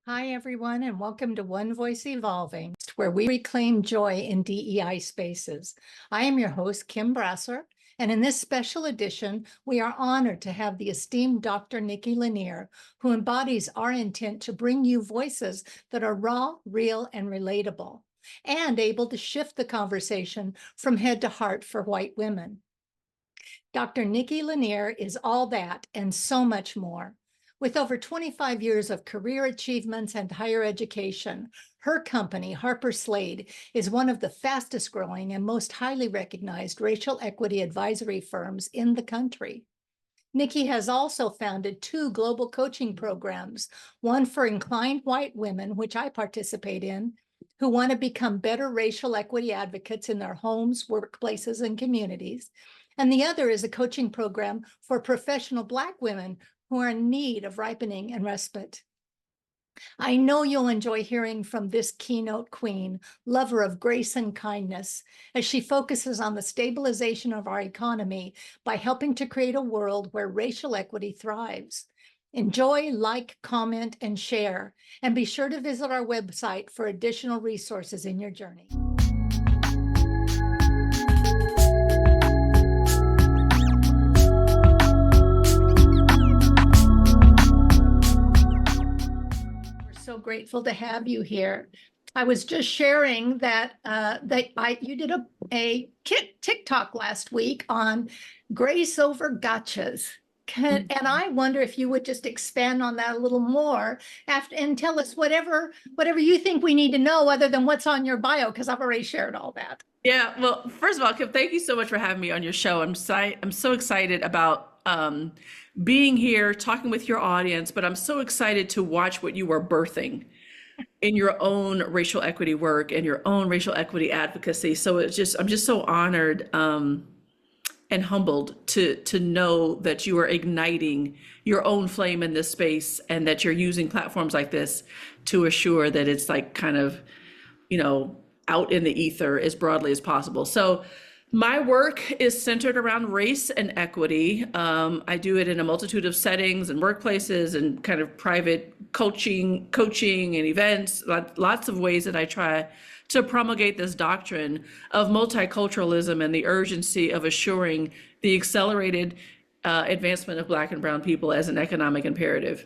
Hi, everyone, and welcome to One Voice Evolving, where we reclaim joy in DEI spaces. I am your host, Kim Brasser, and in this special edition, we are honored to have the esteemed Dr. Nikki Lanier, who embodies our intent to bring you voices that are raw, real, and relatable, and able to shift the conversation from head to heart for white women. Dr. Nikki Lanier is all that and so much more. With over 25 years of career achievements and higher education, her company, Harper Slade, is one of the fastest growing and most highly recognized racial equity advisory firms in the country. Nikki has also founded 2 global coaching programs, one for inclined white women, which I participate in, who want to become better racial equity advocates in their homes, workplaces, and communities. And the other is a coaching program for professional Black women who are in need of ripening and respite. I know you'll enjoy hearing from this keynote queen, lover of grace and kindness, as she focuses on the stabilization of our economy by helping to create a world where racial equity thrives. Enjoy, like, comment, and share, and be sure to visit our website for additional resources in your journey. So grateful to have you here. I was just sharing that you did a TikTok last week on grace over gotchas. And I wonder if you would just expand on that a little more and tell us whatever you think we need to know other than what's on your bio, because I've already shared all that. Yeah, well, first of all, Kim, thank you so much for having me on your show. I'm so excited about being here, talking with your audience, but I'm so excited to watch what you are birthing in your own racial equity work and your own racial equity advocacy. So I'm just so honored and humbled to know that you are igniting your own flame in this space and that you're using platforms like this to assure that it's like kind of, out in the ether as broadly as possible. So my work is centered around race and equity. I do it in a multitude of settings and workplaces and kind of private coaching and events, lots of ways that I try to promulgate this doctrine of multiculturalism and the urgency of assuring the accelerated advancement of Black and Brown people as an economic imperative.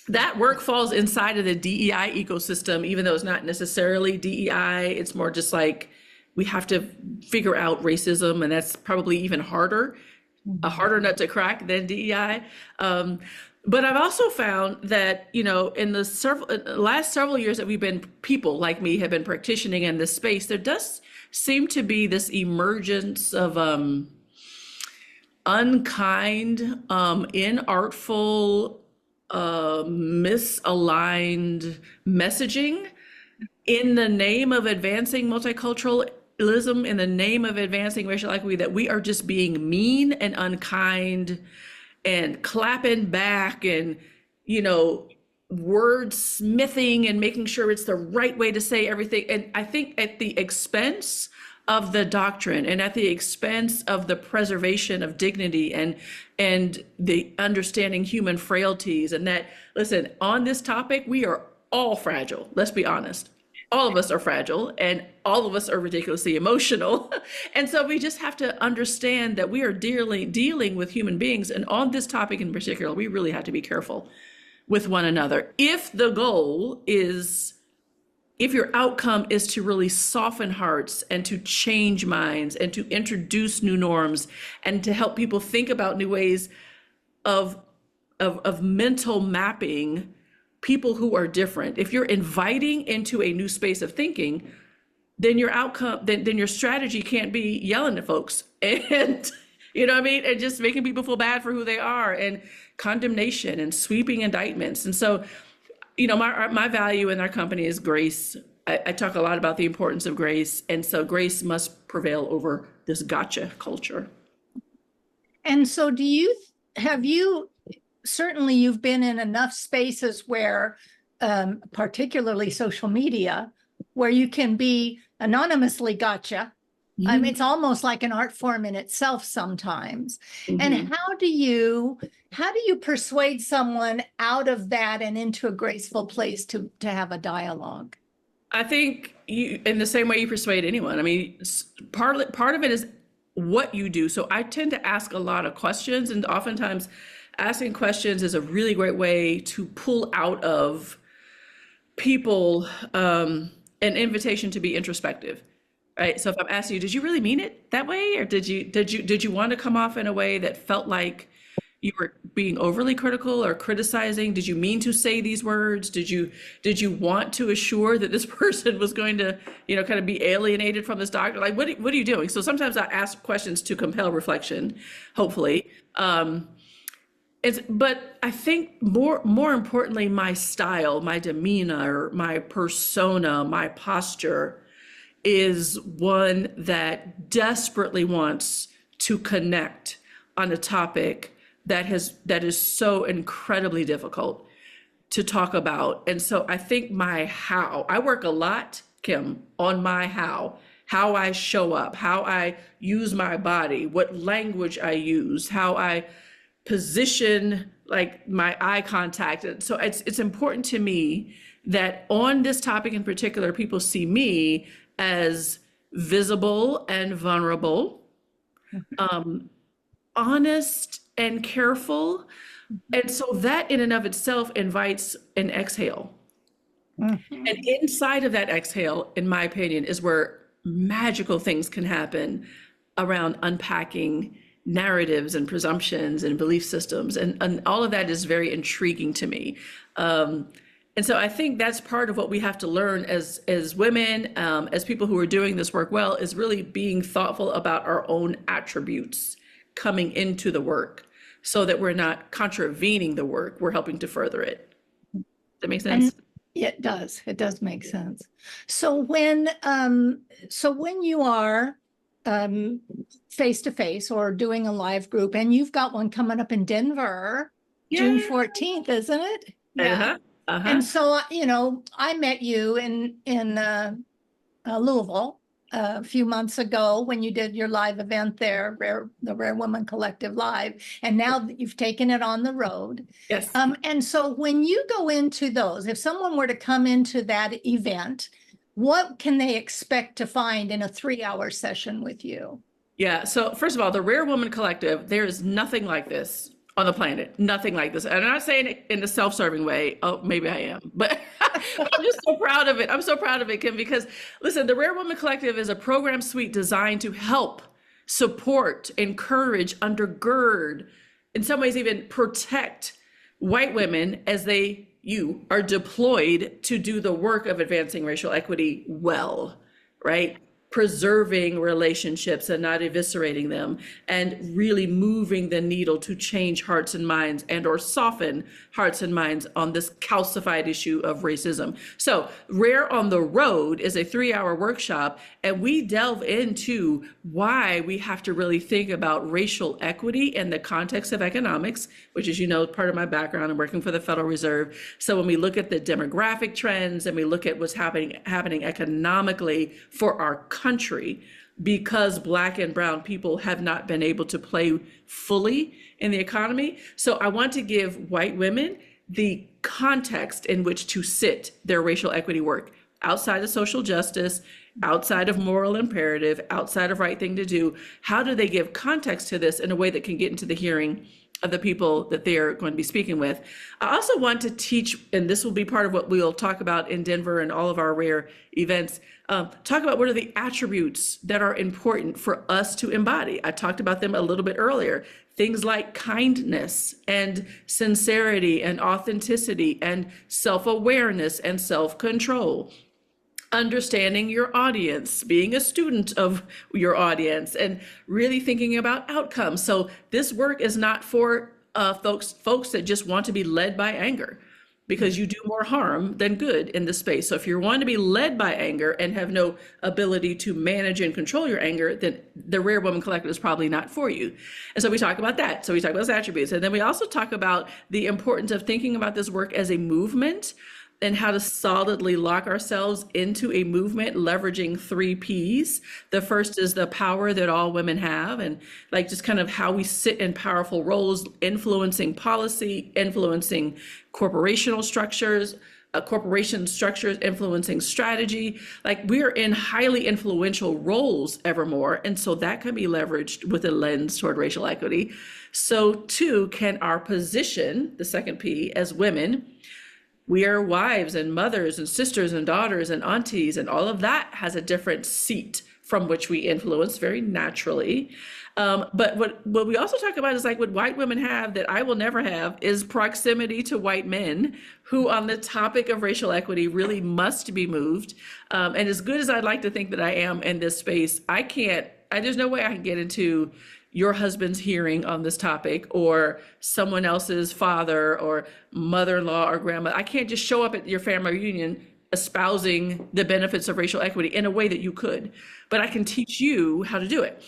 That work falls inside of the DEI ecosystem, even though it's not necessarily DEI. It's more just like we have to figure out racism, and that's probably even harder, a harder nut to crack than DEI. But I've also found that, in the last several years that people like me have been practicing in this space, there does seem to be this emergence of unkind, inartful, misaligned messaging in the name of advancing multiculturalism, in the name of advancing racial equity, that we are just being mean and unkind and clapping back and, wordsmithing and making sure it's the right way to say everything. And I think at the expense of the doctrine and at the expense of the preservation of dignity and the understanding human frailties, and that, listen, on this topic, we are all fragile. Let's be honest. All of us are fragile and all of us are ridiculously emotional. And so we just have to understand that we are dealing with human beings. And on this topic in particular, we really have to be careful with one another. If your outcome is to really soften hearts and to change minds and to introduce new norms and to help people think about new ways of mental mapping people who are different, if you're inviting into a new space of thinking, then your outcome, then your strategy can't be yelling at folks and, and just making people feel bad for who they are and condemnation and sweeping indictments. And so, my value in our company is grace. I talk a lot about the importance of grace. And so grace must prevail over this gotcha culture. And so certainly you've been in enough spaces where, particularly social media, where you can be anonymously gotcha. It's almost like an art form in itself sometimes. And how do you How do you persuade someone out of that and into a graceful place to have a dialogue? I think you, in the same way you persuade anyone. I mean, part of it is what you do. So I tend to ask a lot of questions, and oftentimes asking questions is a really great way to pull out of people an invitation to be introspective. Right. So if I'm asking you, did you really mean it that way? Or did you want to come off in a way that felt like you were being overly critical or criticizing? Did you mean to say these words? Did you want to assure that this person was going to, kind of be alienated from this doctor? Like, what are you doing? So sometimes I ask questions to compel reflection, hopefully. But I think more importantly, my style, my demeanor, my persona, my posture is one that desperately wants to connect on a topic that is so incredibly difficult to talk about. And so I think I work a lot, Kim, on my how I show up, how I use my body, what language I use, how I position, like my eye contact. And so it's important to me that on this topic in particular, people see me as visible and vulnerable, honest and careful. And so that in and of itself invites an exhale. And inside of that exhale, in my opinion, is where magical things can happen around unpacking narratives and presumptions and belief systems. And all of that is very intriguing to me. And so I think that's part of what we have to learn as women, as people who are doing this work well, is really being thoughtful about our own attributes coming into the work so that we're not contravening the work, we're helping to further it. Does that make sense? It does. It does make sense. So when you are face to face or doing a live group, and you've got one coming up in Denver, June 14th, isn't it? Yeah. And so, I met you in Louisville a few months ago when you did your live event there, the RAARE Woman Collective Live, and now that you've taken it on the road. Yes. And so when you go into those, if someone were to come into that event, what can they expect to find in a 3-hour session with you? Yeah. So first of all, the RAARE Woman Collective, there is nothing like this on the planet, nothing like this. And I'm not saying it in a self-serving way. Oh, maybe I am, but I'm just so proud of it. I'm so proud of it, Kim, because listen, the RAARE Woman Collective is a program suite designed to help, support, encourage, undergird, in some ways even protect white women as you are deployed to do the work of advancing racial equity well, right? Preserving relationships and not eviscerating them, and really moving the needle to change hearts and minds or soften hearts and minds on this calcified issue of racism. So RAARE on the Road is a 3-hour workshop, and we delve into why we have to really think about racial equity in the context of economics, which is, part of my background. I'm working for the Federal Reserve. So when we look at the demographic trends and we look at what's happening economically for our country, because Black and brown people have not been able to play fully in the economy. So I want to give white women the context in which to sit their racial equity work outside of social justice, outside of moral imperative, outside of right thing to do. How do they give context to this in a way that can get into the hearing of the people that they're going to be speaking with? I also want to teach, and this will be part of what we'll talk about in Denver and all of our RAARE events, talk about what are the attributes that are important for us to embody. I talked about them a little bit earlier. Things like kindness and sincerity and authenticity and self-awareness and self-control. Understanding your audience, being a student of your audience, and really thinking about outcomes. So this work is not for folks that just want to be led by anger, because you do more harm than good in this space. So if you want to be led by anger and have no ability to manage and control your anger, then the RAARE Woman Collective is probably not for you. And so we talk about that. So we talk about those attributes. And then we also talk about the importance of thinking about this work as a movement, and how to solidly lock ourselves into a movement leveraging 3 Ps. The first is the power that all women have, and like just kind of how we sit in powerful roles, influencing policy, influencing corporation structures, influencing strategy. Like we are in highly influential roles evermore. And so that can be leveraged with a lens toward racial equity. So too can our position, the second P, as women. We are wives and mothers and sisters and daughters and aunties, and all of that has a different seat from which we influence very naturally. But what we also talk about is like what white women have that I will never have is proximity to white men who on the topic of racial equity really must be moved. And as good as I'd like to think that I am in this space, there's no way I can get into your husband's hearing on this topic or someone else's father or mother-in-law or grandma. I can't just show up at your family reunion espousing the benefits of racial equity in a way that you could, but I can teach you how to do it.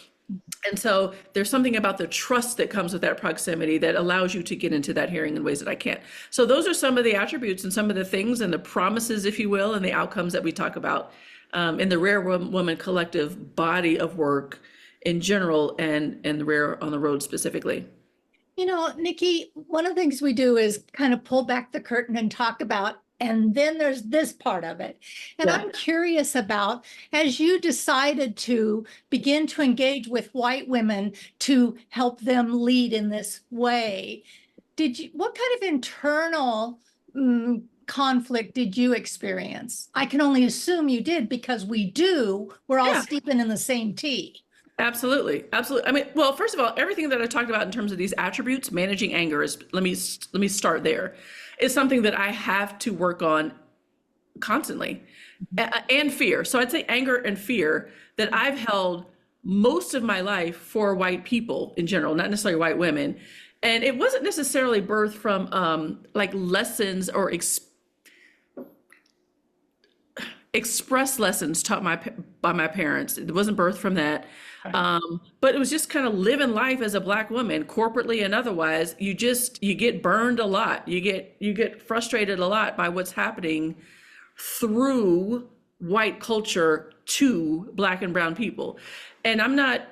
And so there's something about the trust that comes with that proximity that allows you to get into that hearing in ways that I can't. So those are some of the attributes and some of the things and the promises, if you will, and the outcomes that we talk about in the RAARE Woman Collective body of work in general and the RAARE on the Road specifically. You know, Nikki, one of the things we do is kind of pull back the curtain and talk about, and then there's this part of it. And Yeah. I'm curious about, as you decided to begin to engage with white women to help them lead in this way, what kind of internal conflict did you experience? I can only assume you did because we're all Yeah. steeping in the same tea. Absolutely. Absolutely. I mean, well, first of all, everything that I talked about in terms of these attributes, managing anger is, let me start there, is something that I have to work on constantly, and fear. So I'd say anger and fear that I've held most of my life for white people in general, not necessarily white women. And it wasn't necessarily birthed from like lessons or express lessons taught by my parents. It wasn't birthed from that. But it was just kind of living life as a Black woman, corporately and otherwise. You get burned a lot. You get frustrated a lot by what's happening through white culture to Black and brown people. And I'm not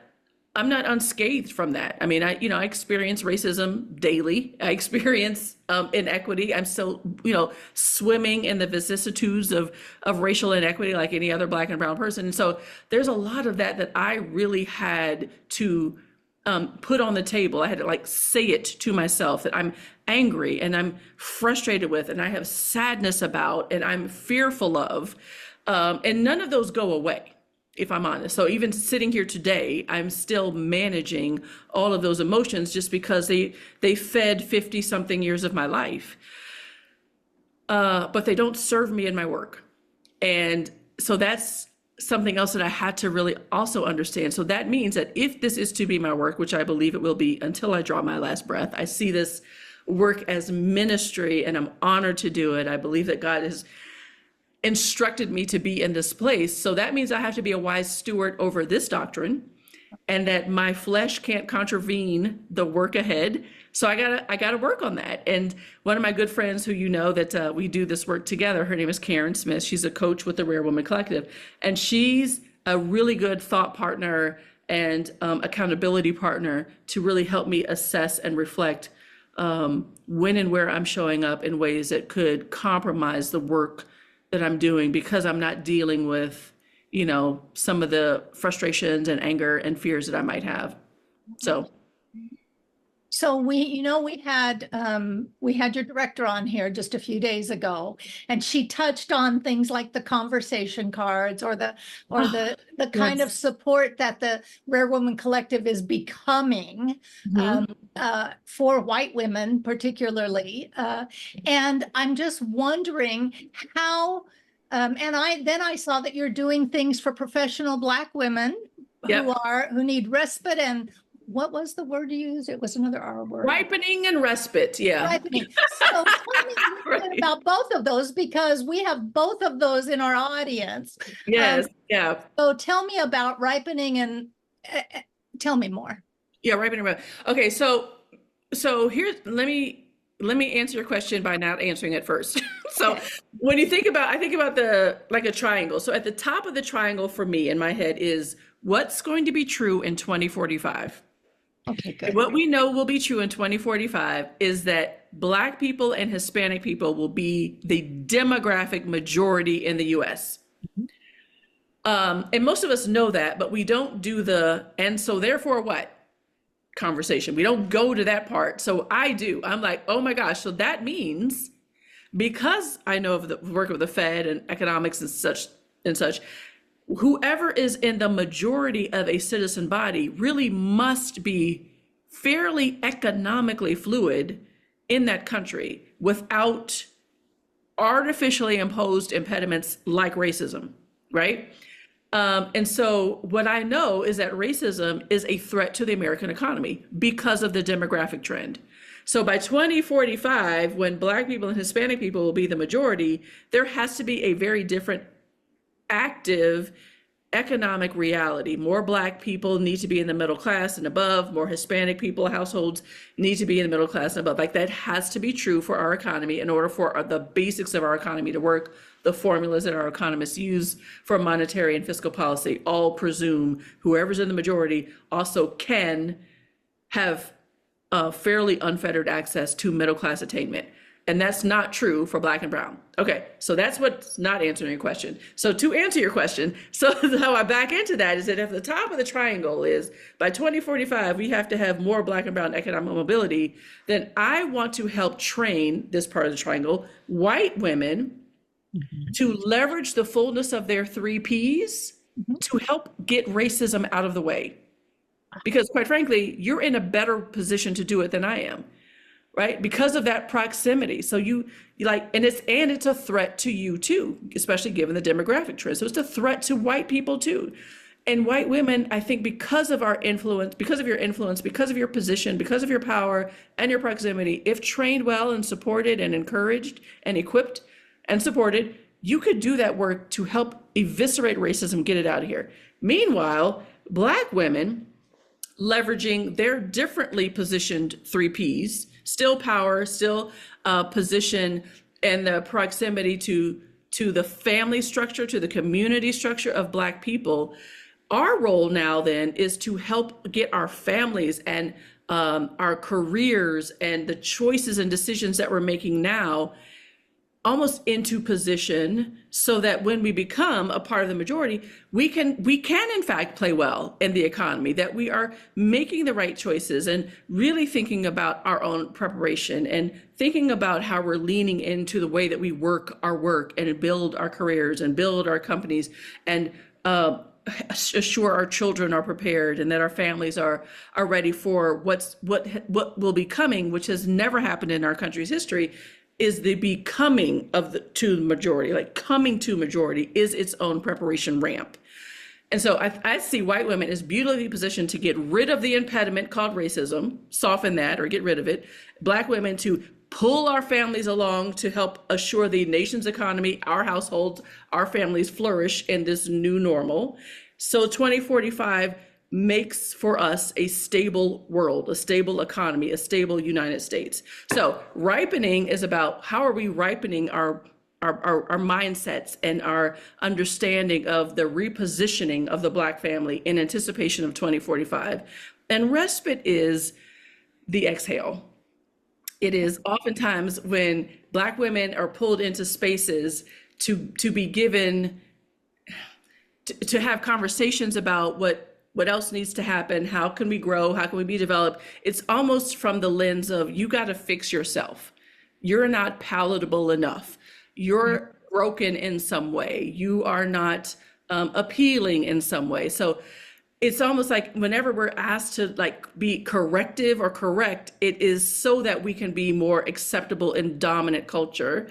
unscathed from that. I mean, I experience racism daily. I experience inequity. I'm still, swimming in the vicissitudes of racial inequity like any other Black and brown person. And so there's a lot of that I really had to put on the table. I had to like say it to myself that I'm angry and I'm frustrated with, and I have sadness about, and I'm fearful of. And none of those go away, if I'm honest. So even sitting here today, I'm still managing all of those emotions just because they fed 50 something years of my life. But they don't serve me in my work. And so that's something else that I had to really also understand. So that means that if this is to be my work, which I believe it will be until I draw my last breath, I see this work as ministry and I'm honored to do it. I believe that God has instructed me to be in this place. So that means I have to be a wise steward over this doctrine, and that my flesh can't contravene the work ahead. So I gotta work on that. And one of my good friends who that we do this work together, her name is Karen Smith. She's a coach with the RAARE Woman Collective, and she's a really good thought partner and accountability partner to really help me assess and reflect when and where I'm showing up in ways that could compromise the work that I'm doing, because I'm not dealing with, some of the frustrations and anger and fears that I might have. So we had your director on here just a few days ago, and she touched on things like the conversation cards or the kind of support that the RAARE Woman Collective is becoming for white women particularly. And I'm just wondering how, and I saw that you're doing things for professional Black women who need respite, and what was the word you used? It was another R word. Ripening and respite, yeah. Ripening. So tell me a little bit about both of those, because we have both of those in our audience. Yes, yeah. So tell me about ripening and tell me more. Yeah, ripening. Okay, so here's, let me let me answer your question by not answering it first. So when you think about, I think about like a triangle. So at the top of the triangle for me in my head is what's going to be true in 2045. Okay, And good. what we know will be true in 2045 is that Black people and Hispanic people will be the demographic majority in the US. And most of us know that, but we don't do and so therefore what? Conversation. We don't go to that part. So I do. I'm like, oh my gosh. So that means because I know of the work of the Fed and economics and such, whoever is in the majority of a citizen body really must be fairly economically fluid in that country without artificially imposed impediments like racism, right? And so what I know is that racism is a threat to the American economy because of the demographic trend. So by 2045, when Black people and Hispanic people will be the majority, there has to be a very different active economic reality. More Black people need to be in the middle class and above. More Hispanic people, households need to be in the middle class and above. Like that has to be true for our economy in order for the basics of our economy to work. The formulas that our economists use for monetary and fiscal policy all presume whoever's in the majority also can have fairly unfettered access to middle class attainment. And that's not true for Black and brown. Okay, so that's what's not answering your question. So to answer your question, so how I back into that is that if the top of the triangle is by 2045, we have to have more Black and brown economic mobility, then I want to help train this part of the triangle, white women, to leverage the fullness of their 3 Ps to help get racism out of the way. Because quite frankly, you're in a better position to do it than I am. Right? Because of that proximity. So you like, and it's a threat to you too, especially given the demographic trend. So it's a threat to white people too. And white women, I think because of our influence, because of your influence, because of your position, because of your power and your proximity, if trained well and supported and encouraged and equipped and supported, you could do that work to help eviscerate racism, get it out of here. Meanwhile, Black women leveraging their differently positioned 3 Ps, still power, still position, and the proximity to the family structure, to the community structure of Black people. Our role now then is to help get our families and our careers and the choices and decisions that we're making now almost into position so that when we become a part of the majority, we can in fact play well in the economy, that we are making the right choices and really thinking about our own preparation and thinking about how we're leaning into the way that we work our work and build our careers and build our companies and assure our children are prepared and that our families are ready for what will be coming, which has never happened in our country's history, is the becoming of to the majority. Like coming to majority is its own preparation ramp. And so I see white women as beautifully positioned to get rid of the impediment called racism, soften that or get rid of it. Black women to pull our families along to help assure the nation's economy, our households, our families flourish in this new normal. So 2045 makes for us a stable world, a stable economy, a stable United States. So ripening is about how are we ripening our mindsets and our understanding of the repositioning of the Black family in anticipation of 2045. And respite is the exhale. It is oftentimes when Black women are pulled into spaces to be given, to have conversations about what else needs to happen, how can we grow, how can we be developed. It's almost from the lens of you got to fix yourself. You're not palatable enough. You're broken in some way. You are not appealing in some way. So it's almost like whenever we're asked to like be corrective or correct, it is so that we can be more acceptable in dominant culture.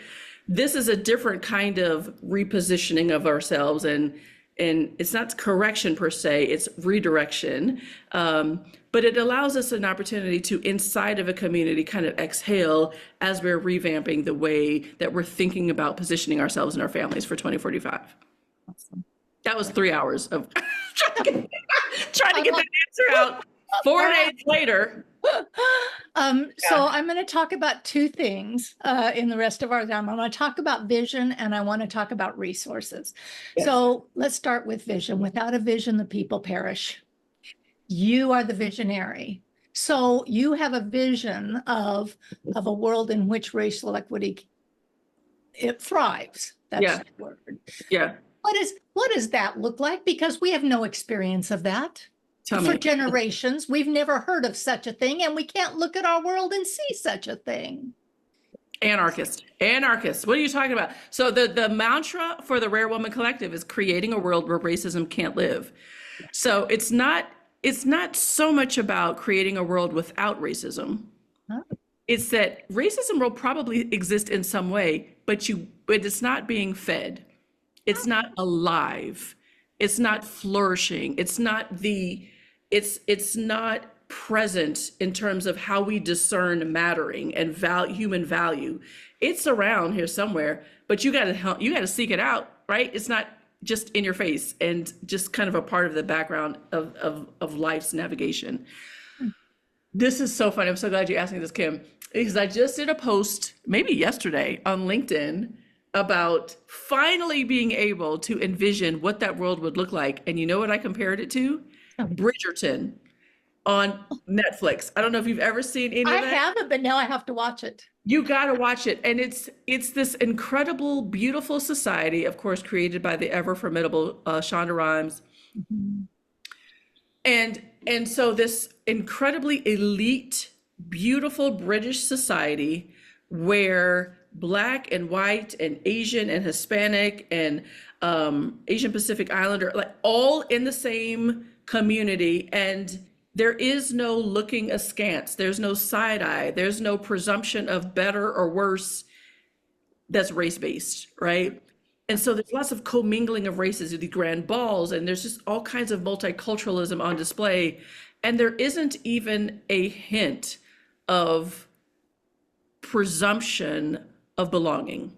This is a different kind of repositioning of ourselves, and it's not correction per se, it's redirection. But it allows us an opportunity to, inside of a community, kind of exhale as we're revamping the way that we're thinking about positioning ourselves and our families for 2045. Awesome. That was 3 hours of trying to get that answer out 4 days later. So I'm going to talk about two things in the rest of our time. I'm going to talk about vision and I want to talk about resources. Yes. So let's start with vision. Without a vision, the people perish. You are the visionary. So you have a vision of a world in which racial equity, it thrives. That's Yeah. the word. Yeah. What does that look like? Because we have no experience of that. Tell For me. generations, we've never heard of such a thing, and we can't look at our world and see such a thing. Anarchist. What are you talking about? So the mantra for the RAARE Woman Collective is creating a world where racism can't live. So it's not so much about creating a world without racism. Huh? It's that racism will probably exist in some way, but it's not being fed. It's not alive. It's not flourishing. It's not present in terms of how we discern mattering and human value. It's around here somewhere, but you got to seek it out, right? It's not just in your face and just kind of a part of the background of life's navigation. This is so funny. I'm so glad you asked me this, Kim, because I just did a post maybe yesterday on LinkedIn about finally being able to envision what that world would look like. And you know what I compared it to? Bridgerton on Netflix. I don't know if you've ever seen any of that. I haven't, but now I have to watch it. You got to watch it. And it's this incredible, beautiful society, of course, created by the ever formidable Shonda Rhimes. Mm-hmm. And so this incredibly elite, beautiful British society where Black and white and Asian and Hispanic and Asian Pacific Islander, like all in the same community. And there is no looking askance. There's no side eye. There's no presumption of better or worse that's race-based, right? And so there's lots of commingling of races at the grand balls, and there's just all kinds of multiculturalism on display. And there isn't even a hint of presumption of belonging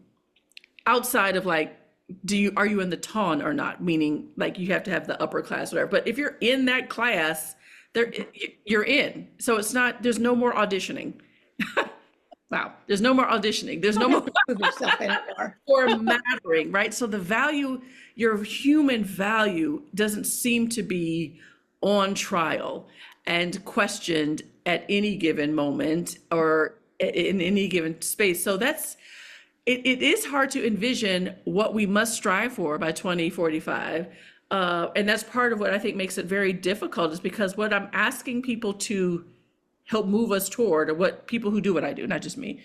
outside of like, are you in the ton or not? Meaning like you have to have the upper class, whatever. But if you're in that class, you're in. So there's no more auditioning. Wow. There's no more auditioning. There's no more or mattering, right? So the value, your human value doesn't seem to be on trial and questioned at any given moment or in any given space. So it is hard to envision what we must strive for by 2045. And that's part of what I think makes it very difficult, is because what I'm asking people to help move us toward, or what people who do what I do, not just me,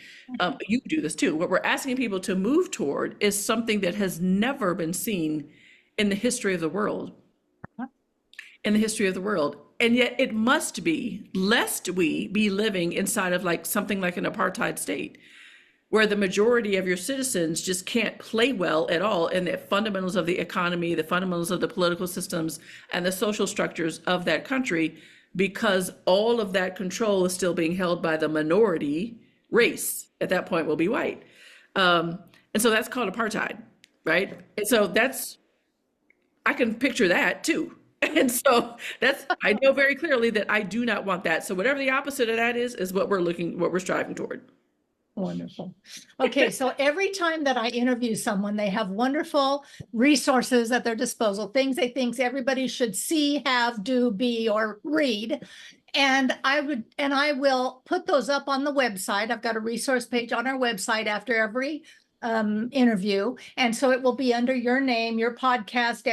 you do this too. What we're asking people to move toward is something that has never been seen in the history of the world. In the history of the world. And yet it must be, lest we be living inside of like something like an apartheid state, where the majority of your citizens just can't play well at all in the fundamentals of the economy, the fundamentals of the political systems, and the social structures of that country, because all of that control is still being held by the minority race. At that point will be white. And so that's called apartheid, right? And so I can picture that too. And so I know very clearly that I do not want that. So whatever the opposite of that is what we're striving toward. Wonderful. Okay, so every time that I interview someone, they have wonderful resources at their disposal, things they think everybody should see, have, do, be, or read. And I will put those up on the website. I've got a resource page on our website after every interview. And so it will be under your name, your podcast,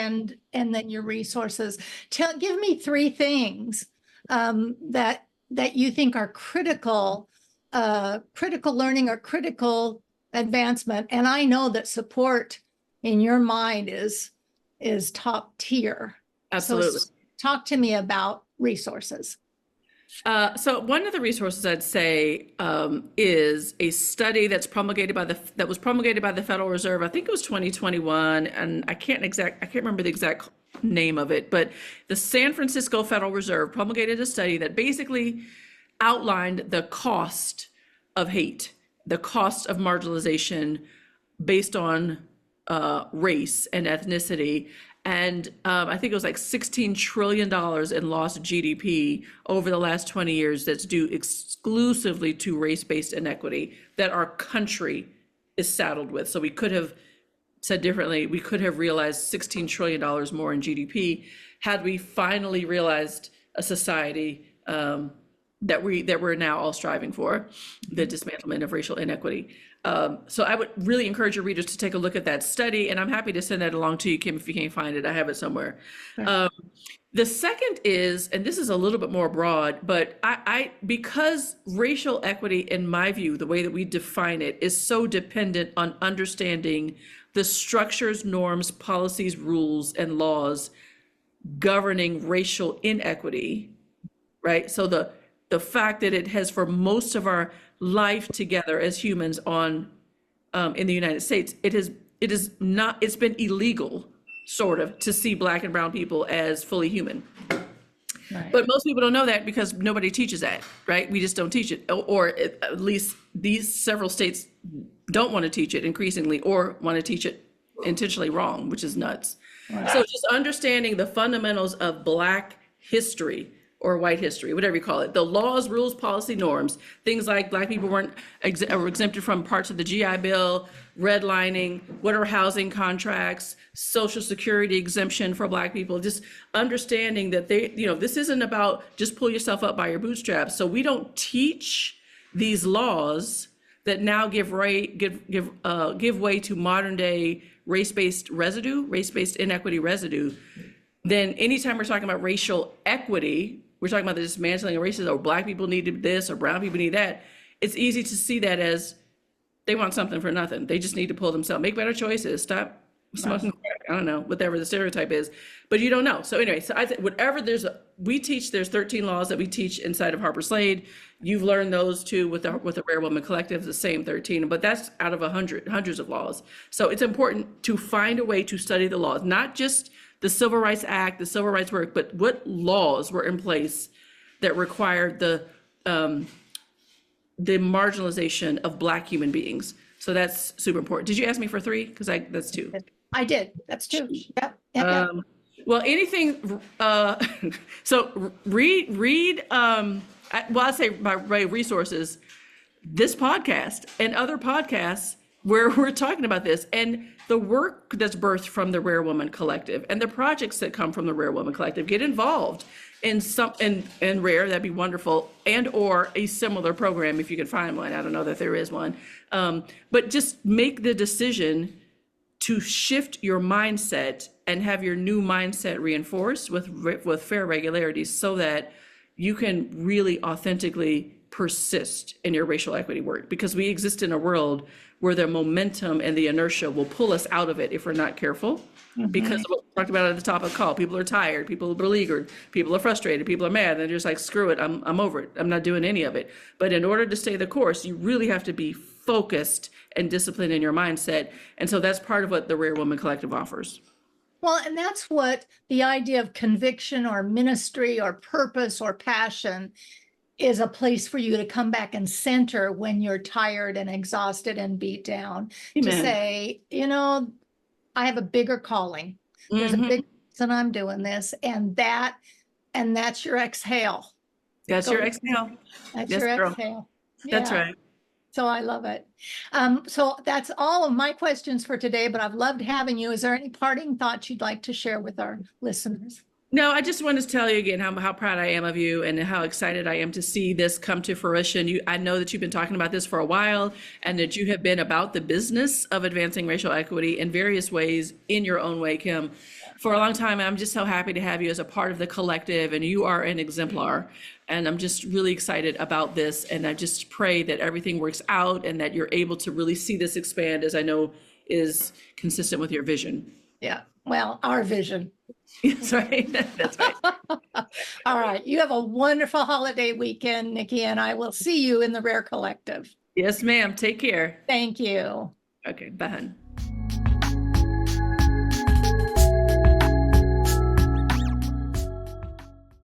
and then your resources. Give me three things that you think are critical learning or critical advancement. And I know that support in your mind is top tier. Absolutely. So talk to me about resources. So one of the resources I'd say is a study that was promulgated by the Federal Reserve. I think it was 2021, and I can't remember the exact name of it, but the San Francisco Federal Reserve promulgated a study that basically outlined the cost of hate, the cost of marginalization based on race and ethnicity. And I think it was like $16 trillion in lost GDP over the last 20 years that's due exclusively to race-based inequity that our country is saddled with. So we could have said differently, we could have realized $16 trillion more in GDP had we finally realized a society that we're now all striving for, the dismantlement of racial inequity. So I would really encourage your readers to take a look at that study, and I'm happy to send that along to you, Kim, if you can't find it. I have it somewhere. Sure. The second is, and this is a little bit more broad, but I because racial equity, in my view, the way that we define it, is so dependent on understanding the structures, norms, policies, rules, and laws governing racial inequity, right? So the fact that it has, for most of our life together as humans in the United States, it's been illegal, sort of, to see Black and brown people as fully human. Right. But most people don't know that because nobody teaches that, right? We just don't teach it, or at least these several states don't want to teach it increasingly, or want to teach it intentionally wrong, which is nuts. Right. So just understanding the fundamentals of Black history, or white history, whatever you call it, the laws, rules, policy, norms, things like Black people were exempted from parts of the GI Bill, redlining, what are housing contracts, Social Security exemption for Black people, just understanding that this isn't about just pull yourself up by your bootstraps. So we don't teach these laws that now give way to modern day race-based inequity residue. Then anytime we're talking about racial equity, we're talking about the dismantling of racism, or Black people need this, or brown people need that. It's easy to see that as they want something for nothing. They just need to pull themselves, make better choices, stop smoking crack. I don't know, whatever the stereotype is, but you don't know. So anyway, so I think whatever there's 13 laws that we teach inside of Harper Slade. You've learned those too with the RAARE Woman Collective, the same 13, but that's out of hundreds of laws. So it's important to find a way to study the laws, not just the Civil Rights Act, the Civil Rights Work, but what laws were in place that required the marginalization of Black human beings. So that's super important. Did you ask me for 3? Because that's 2. I did. That's 2. Yep. Well, anything. So read. I'd say by resources, this podcast and other podcasts where we're talking about this, and the work that's birthed from the RAARE Woman Collective and the projects that come from the RAARE Woman Collective. Get involved in RAARE, that'd be wonderful, and or a similar program if you can find one. I don't know that there is one, but just make the decision to shift your mindset and have your new mindset reinforced with fair regularity, so that you can really authentically persist in your racial equity work, because we exist in a world where the momentum and the inertia will pull us out of it if we're not careful. Because of what we talked about at the top of the call. People are tired, people are beleaguered, people are frustrated, people are mad, and they're just like, screw it, I'm over it, I'm not doing any of it. But in order to stay the course, you really have to be focused and disciplined in your mindset. And so that's part of what the RAARE Woman Collective offers. Well, and that's what the idea of conviction or ministry or purpose or passion is, a place for you to come back and center when you're tired and exhausted and beat down. Amen. To say, I have a bigger calling. There's a big reason I'm doing this, and that's your exhale. That's your exhale. That's your exhale. That's right. So I love it. So that's all of my questions for today, but I've loved having you. Is there any parting thoughts you'd like to share with our listeners? No, I just wanted to tell you again how proud I am of you and how excited I am to see this come to fruition. I know that you've been talking about this for a while, and that you have been about the business of advancing racial equity in various ways in your own way, Kim, for a long time. I'm just so happy to have you as a part of the collective, and you are an exemplar. And I'm just really excited about this. And I just pray that everything works out and that you're able to really see this expand, as I know is consistent with your vision. Yeah. Well, our vision. That's right. That's right. All right. You have a wonderful holiday weekend, Nikki, and I will see you in the RAARE Collective. Yes, ma'am. Take care. Thank you. Okay. Bye, hon.